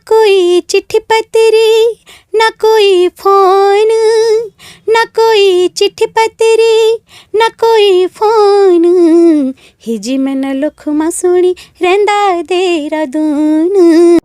कोई चिट्ठी पत्री ना कोई फोन, ना कोई चिट्ठी पत्री ना कोई फोन, हिजी मैं न लुख मासूनी रहंदा देहरादून।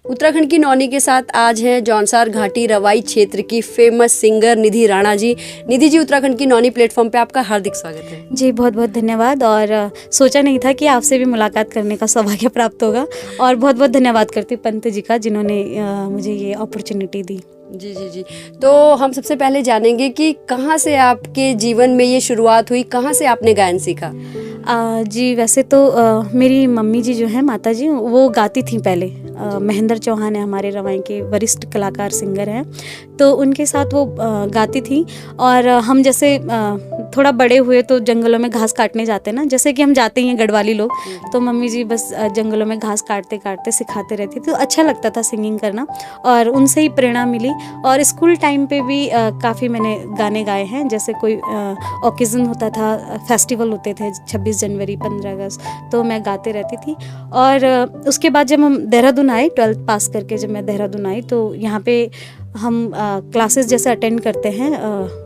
उत्तराखंड की नौनी के साथ आज हैं जौनसार घाटी रवाई क्षेत्र की फेमस सिंगर निधि राणा जी। निधि जी, उत्तराखंड की नौनी प्लेटफॉर्म पे आपका हार्दिक स्वागत है। जी बहुत बहुत धन्यवाद। और सोचा नहीं था कि आपसे भी मुलाकात करने का सौभाग्य प्राप्त होगा, और बहुत बहुत धन्यवाद करती हूँ पंत जी का, जिन्होंने मुझे ये अपॉर्चुनिटी दी। जी जी जी। तो हम सबसे पहले जानेंगे कि कहाँ से आपके जीवन में ये शुरुआत हुई, कहाँ से आपने गायन सीखा? जी वैसे तो मेरी मम्मी जी जो हैं, माता जी, वो गाती थी पहले। महेंद्र चौहान है हमारे रवाई के वरिष्ठ कलाकार सिंगर हैं, तो उनके साथ वो गाती थी। और हम जैसे थोड़ा बड़े हुए तो जंगलों में घास काटने जाते ना, जैसे कि हम जाते ही हैं गढ़वाली लोग, तो मम्मी जी बस जंगलों में घास काटते काटते सिखाते रहती, तो अच्छा लगता था सिंगिंग करना, और उनसे ही प्रेरणा मिली। और स्कूल टाइम पे भी काफ़ी मैंने गाने गाए हैं, जैसे कोई ओकेज़न होता था, फेस्टिवल होते थे 26 जनवरी 15 अगस्त, तो मैं गाते रहती थी। और उसके बाद जब हम देहरादून आए, 12th पास करके जब मैं देहरादून आई, तो यहाँ पे हम क्लासेस जैसे अटेंड करते हैं,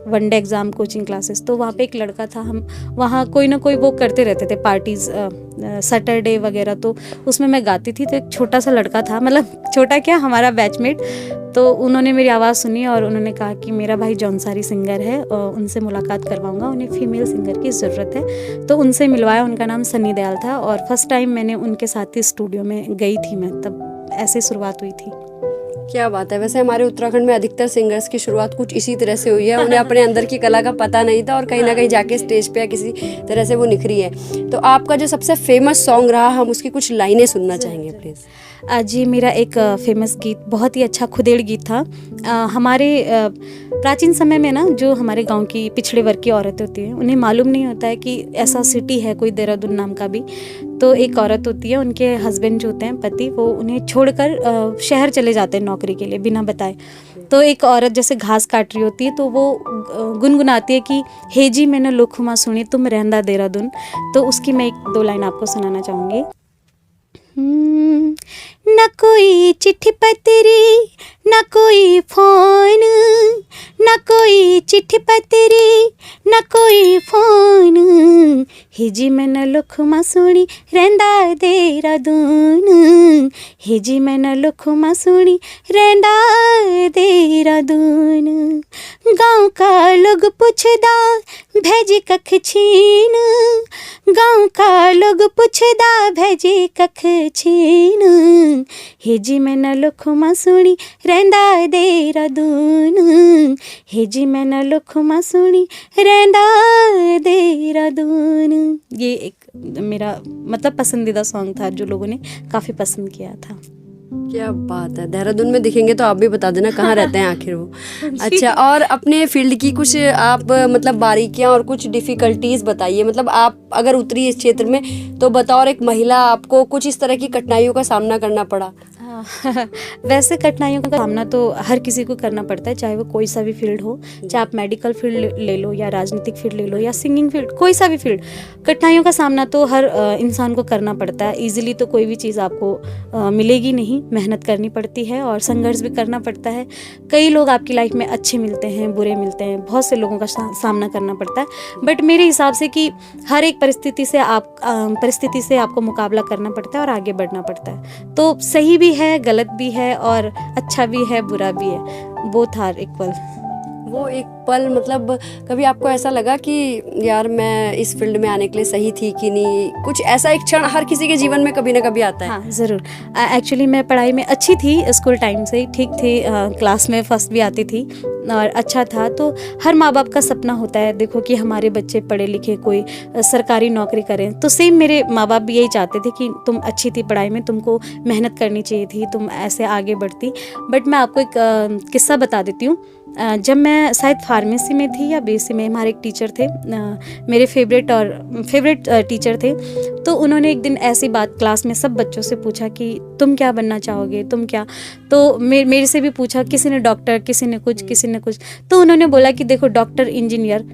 वनडे एग्ज़ाम कोचिंग क्लासेस, तो वहाँ पे एक लड़का था, हम वहाँ कोई ना कोई वो करते रहते थे पार्टीज़, सैटरडे वगैरह, तो उसमें मैं गाती थी। तो एक छोटा सा लड़का था, मतलब छोटा क्या, हमारा बैचमेट, तो उन्होंने मेरी आवाज़ सुनी और उन्होंने कहा कि मेरा भाई जौनसारी सिंगर है, उनसे मुलाकात करवाऊंगा, उन्हें फीमेल सिंगर की ज़रूरत है। तो उनसे मिलवाया, उनका नाम सनी दयाल था, और फर्स्ट टाइम मैंने उनके साथ ही स्टूडियो में गई थी मैं, तब ऐसे शुरुआत हुई थी। क्या बात है। वैसे हमारे उत्तराखंड में अधिकतर सिंगर्स की शुरुआत कुछ इसी तरह से हुई है, उन्हें अपने अंदर की कला का पता नहीं था और कहीं ना कहीं जाके स्टेज पे या किसी तरह से वो निखरी है। तो आपका जो सबसे फेमस सॉन्ग रहा, हम उसकी कुछ लाइनें सुनना चाहेंगे प्लीज़। जी मेरा एक फेमस गीत, बहुत ही अच्छा खुदेड़ गीत था। हमारे प्राचीन समय में ना, जो हमारे गांव की पिछड़े वर्ग की औरतें होती हैं, उन्हें मालूम नहीं होता है कि ऐसा सिटी है कोई देहरादून नाम का भी। तो एक औरत होती है, उनके हस्बैंड जो होते हैं, पति, वो उन्हें छोड़कर शहर चले जाते हैं नौकरी के लिए बिना बताए। तो एक औरत जैसे घास काट रही होती है, तो वो गुनगुनाती है कि हे जी मैंने लोखुमा सुनी तुम रहंदा देहरादून। तो उसकी मैं 1-2 लाइन आपको सुनाना चाहूँगी। न कोई चिट्ठी पत्री न कोई फोन, न कोई चिट्ठी पत्री न कोई फोन, हिजी मैं न लुख मासूनी रहंदा देहरादून, हिजी मैं न लुख मासूनी रहंदा देहरादून। गाँव का लोग पुछदा भेजी कख छीन, गाँव का लोग पुछदा भेजी कख छीन, हिजी मैं न लुख मासूनी रहंदा देहरादून, हिजी मैं न लुख मासूनी रहंदा देहरादून। ये एक मेरा मतलब पसंदीदा सॉन्ग था, जो लोगों ने काफ़ी पसंद किया था। क्या बात है। देहरादून में दिखेंगे तो आप भी बता देना कहाँ रहते हैं आखिर वो। अच्छा, और अपने फील्ड की कुछ आप मतलब बारीकियाँ और कुछ डिफ़िकल्टीज़ बताइए। मतलब आप अगर उतरी इस क्षेत्र में, तो बतौर एक महिला आपको कुछ इस तरह की कठिनाइयों का सामना करना पड़ा? वैसे कठिनाइयों का सामना तो हर किसी को करना पड़ता है, चाहे वो कोई सा भी फील्ड हो, चाहे आप मेडिकल फील्ड ले लो या राजनीतिक फील्ड ले लो या सिंगिंग फील्ड, कोई सा भी फील्ड, कठिनाइयों का सामना तो हर इंसान को करना पड़ता है। ईजिली तो कोई भी चीज़ आपको मिलेगी नहीं, मेहनत करनी पड़ती है और संघर्ष भी करना पड़ता है। कई लोग आपकी लाइफ में अच्छे मिलते हैं, बुरे मिलते हैं, बहुत से लोगों का सामना करना पड़ता है। बट मेरे हिसाब से कि हर एक परिस्थिति से आपको मुकाबला करना पड़ता है और आगे बढ़ना पड़ता है। तो सही भी है, गलत भी है, और अच्छा भी है, बुरा भी है, बोथ आर इक्वल। वो एक पल, मतलब कभी आपको ऐसा लगा कि यार मैं इस फील्ड में आने के लिए सही थी कि नहीं? कुछ ऐसा एक क्षण हर किसी के जीवन में कभी ना कभी आता है। हाँ ज़रूर। एक्चुअली मैं पढ़ाई में अच्छी थी, स्कूल टाइम से ही ठीक थी, क्लास में फर्स्ट भी आती थी और अच्छा था। तो हर माँ बाप का सपना होता है, देखो कि हमारे बच्चे पढ़े लिखे कोई सरकारी नौकरी करें। तो सेम मेरे माँ बाप भी यही चाहते थे कि तुम अच्छी थी पढ़ाई में, तुमको मेहनत करनी चाहिए थी, तुम ऐसे आगे बढ़ती। बट मैं आपको एक किस्सा बता देती हूँ। जब मैं शायद फार्मेसी में थी या बीएससी में, हमारे एक टीचर थे, मेरे फेवरेट टीचर थे। तो उन्होंने एक दिन ऐसी बात क्लास में सब बच्चों से पूछा कि तुम क्या बनना चाहोगे, तुम क्या। तो मेरे से भी पूछा, किसी ने डॉक्टर, किसी ने कुछ, किसी ने कुछ। तो उन्होंने बोला कि देखो डॉक्टर, इंजीनियर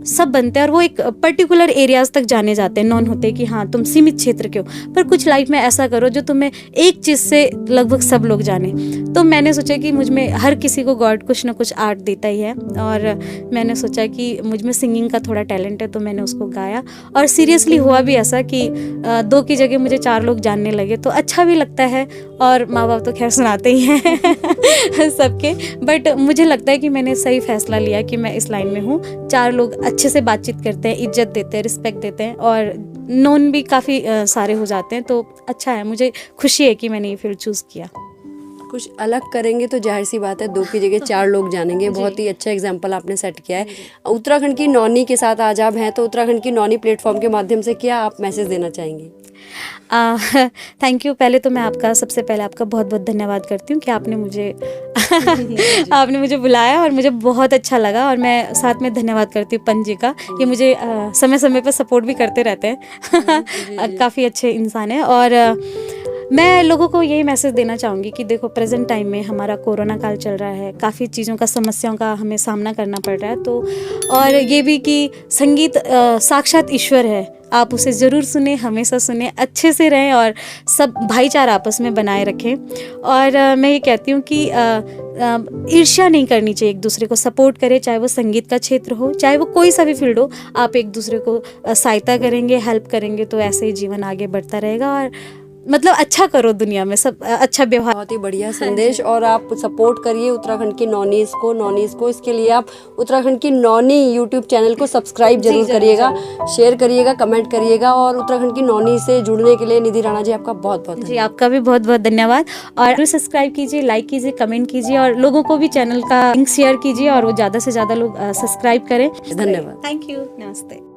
सब बनते हैं और वो एक पर्टिकुलर एरियाज तक जाने जाते हैं, नॉन होते कि हाँ तुम सीमित क्षेत्र के हो, पर कुछ लाइफ में ऐसा करो जो तुम्हें एक चीज़ से लगभग सब लोग जाने। तो मैंने सोचा कि मुझ में हर किसी को गॉड कुछ ना कुछ आर्ट देता ही है, और मैंने सोचा कि मुझ में सिंगिंग का थोड़ा टैलेंट है, तो मैंने उसको गाया। और सीरियसली हुआ भी ऐसा कि 2 की जगह मुझे 4 लोग जानने लगे, तो अच्छा भी लगता है। और माँ बाप तो खैर सुनाते ही हैं सबके, बट मुझे लगता है कि मैंने सही फैसला लिया कि मैं इस लाइन में हूँ। 4 लोग अच्छे से बातचीत करते हैं, इज्जत देते हैं, रिस्पेक्ट देते हैं, और नोन भी काफ़ी सारे हो जाते हैं, तो अच्छा है। मुझे खुशी है कि मैंने ये फील्ड चूज़ किया। कुछ अलग करेंगे तो जाहिर सी बात है 2 की जगह 4 लोग जानेंगे। बहुत ही अच्छा एग्जाम्पल आपने सेट किया है। उत्तराखंड की नौनी के साथ आज आप हैं, तो उत्तराखंड की नौनी प्लेटफॉर्म के माध्यम से क्या आप मैसेज देना चाहेंगे? Thank you. पहले तो मैं आपका सबसे पहले आपका बहुत बहुत धन्यवाद करती हूँ कि आपने मुझे आपने मुझे बुलाया और मुझे बहुत अच्छा लगा। और मैं साथ में धन्यवाद करती हूँ पंच जी का, ये मुझे समय समय पर सपोर्ट भी करते रहते हैं काफ़ी अच्छे इंसान हैं। और मैं लोगों को यही मैसेज देना चाहूँगी कि देखो, प्रेजेंट टाइम में हमारा कोरोना काल चल रहा है, काफ़ी चीज़ों का, समस्याओं का हमें सामना करना पड़ रहा है। तो और ये भी कि संगीत साक्षात ईश्वर है, आप उसे ज़रूर सुने, हमेशा सुने, अच्छे से रहें और सब भाईचारा आपस में बनाए रखें। और मैं ये कहती हूँ कि ईर्ष्या नहीं करनी चाहिए, एक दूसरे को सपोर्ट करें, चाहे वो संगीत का क्षेत्र हो, चाहे वो कोई सा भी फील्ड हो। आप एक दूसरे को सहायता करेंगे, हेल्प करेंगे, तो ऐसे ही जीवन आगे बढ़ता रहेगा। और मतलब अच्छा करो, दुनिया में सब अच्छा व्यवहार। बहुत ही बढ़िया संदेश। और आप सपोर्ट करिए उत्तराखंड की नौनीस को। इसके लिए आप उत्तराखंड की नौनी यूट्यूब चैनल को सब्सक्राइब जरूर करिएगा, शेयर करिएगा, कमेंट करिएगा। और उत्तराखंड की नौनी से जुड़ने के लिए निधि राणा जी आपका बहुत बहुत जी, आपका भी बहुत बहुत धन्यवाद। और सब्सक्राइब कीजिए, लाइक कीजिए, कमेंट कीजिए, और लोगों को भी चैनल का लिंक शेयर कीजिए, और वो ज़्यादा से ज़्यादा लोग सब्सक्राइब करें। धन्यवाद। Thank you. नमस्ते।